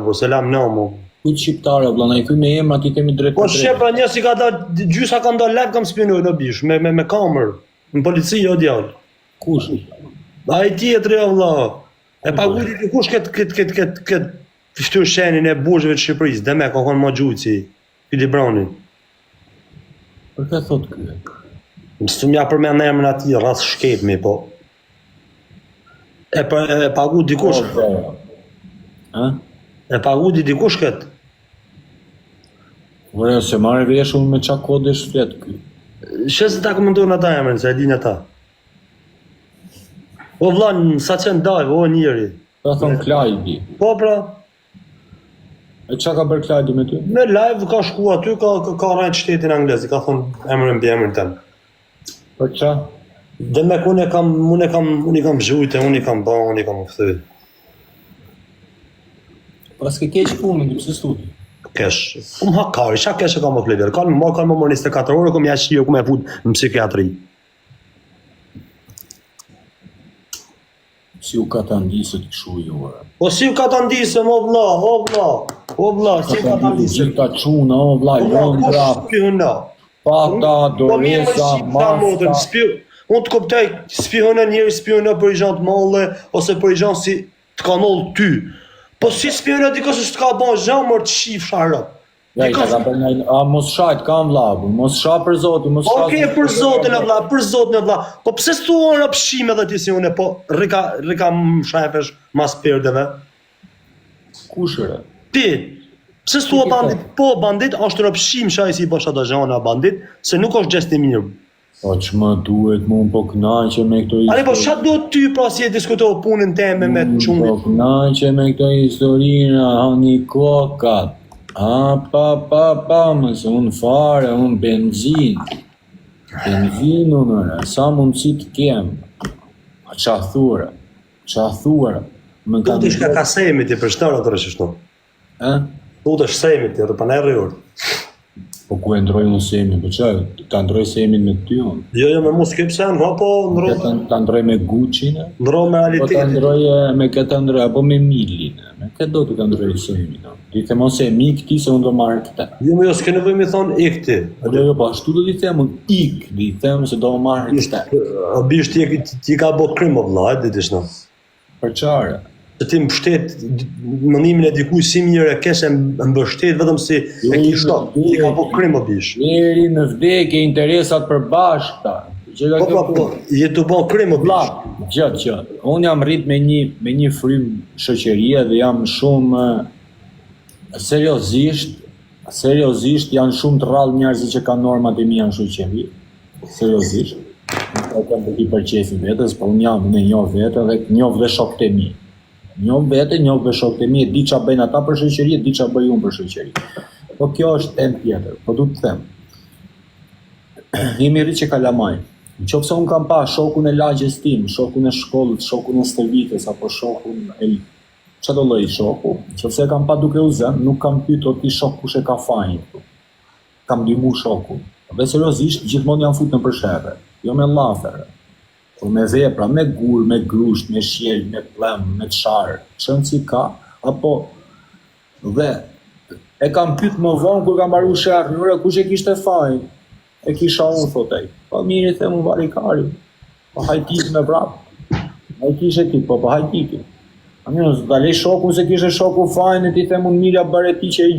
Po selam namo. Kujt shqiptare vëlla, na I thy me emra ti kemi drejt. Po shqip pra një si ka dalë gjysa ka dalë live kam spionoj në bish me kamerë. Në polici o djallë. Kush? Ai tjetri o vëlla. E paguti ti kush këtë fshtyr shenin e burgjeve të Shqipërisë, dhe me ka konë ma gjujci, Fili Brani. Për ka thot ky? Mësë mja përmen në emrin ati, ras shkepmi, po. E pagu dikush. E pagu dikush këtë. Vore, se marrë vesh unë me qa kodesh flet ky. Shesë ta komentojnë ata emrin, se e din ata. O vlan, sa qenë dajvë, o njeri. Ka thonë Klajdi. Po pra. E qa ka bërë Klajdi me ty? Me live ka shku aty, ka rajtë shtetin anglez, ka thonë emrin bë emrin tënë. Për qa? Dhe me unë i kam zhujte, unë i kam ba, unë i kam këthy. Pas ke keq punën, pëse studi? Kesh. Hakari, qa kesh e kam më klever? Kanë më mërë 24 orë, kom jashtë jo, kom e fut në psikiatri. Si u ka të ndisët këshu ju, Po si u ka të ndisëm, o vla, si u ka të ndisëm. Gjitha quna, o vla, Londra, Pata, Doresa, Marsta. Unë të kuptaj, spihënë njëri spihënë për i gjanë të malle, ose për i gjanë si të ka nollë ty. Po si spihënë diko se s'të ka ban gjanë mërë të shifë sharët. Ja, I ka bërë një, a mos shajt, kam vlabu, mos shaj për zotin, mos shaj... Okej, për zotin e vla, për zotin e vla. Po pse s'tuon në pëshime dhe ti si une, po rika më shajfesh mas perdeve? Kushëre? Ti, pse s'tua bandit? Po, bandit, është në pëshim shaj si i bësha da zhana bandit, se nuk është gjesti mirë. Po që më duhet mu po knaqe me këto historinë? Po qa do ty pra si e diskutohë punën teme me të qumit? Po knaqe me këto historinë, hani kokat. Pa, mëse unë fare, unë benzin. Benzin unë, sa mundësi të kem. A qathura. Do të ishka ka sejmi ti për shtarë atërë që shtu? Do të ishka sejmi ti, atë pa në e rrëjur. Po ku e ndroj unë sejmi, po qaj, ta ndroj sejmin me ty unë? Jo, me mu s'ke pse, ndro po, ndro... Ta ndroj me Gucci, ne? Ndro me realitetin. Po ta ndroj me këtë ndroj, apo me Millin, me këtë do të ndroj sejmin, no? Di të mos e mi këti se unë do marrë këta. Jo, me jo, s'ke nevoj me thonë ik ti. Jo, po ashtu do t'i them unë ik, di them se do marrë këta. Bish ti ka bo krim o vla, e ditish në. Për qare? Se ti mbështet mënimin e dikuj si mirë e keshe mbështet vetëm si e kishto, ti ka po krim o bish. Njeri në vdekje interesat për bashkëta. Po, je të bo krim o bish. Gjatë. Unë jam rrit me një frym shoqërie dhe jam shumë seriozisht janë shumë të rrallë njerëzit që kanë normat e mia në shoqëri. Seriozisht. Nuk kam të di për qefin vetës, po unë jam në njoh vete dhe njoh dhe shokët e mi. Njoh vete, njoh dhe shokët e mi, e di qa bëjnë ata për shoqëri, e di qa bëj unë për shoqëri. Po kjo është tem tjetër, po du të them. Jemi rrit që kalamaj. Në qofë se unë kam pa shokun e lagjes tim, shokun e shkollët, shokun e stërvites, apo shokun e... Që do lëj shoku? Që se kam pa duke u zënë, nuk kam pyet o ti shok kush e ka fajin. Kam ndihmu shokun. Dhe seriozisht, gjithmonë janë fut në përshere. Jo me lafere. Por me vepra, me gur, me grusht, me shjel, me plem, me qarë. Qënë si ka, apo... Dhe e kam pyet më vonë kur kam baru shërë, njëre kush e kishte fajin? E kisha unë, thotej. Po mirë, the mu varikari. Po hajtis me vrap. Hajtis e ti, po hajtiki. A mirë, da lej shokun se kishe shoku fajnë e ti themun mirja bërë e ti që i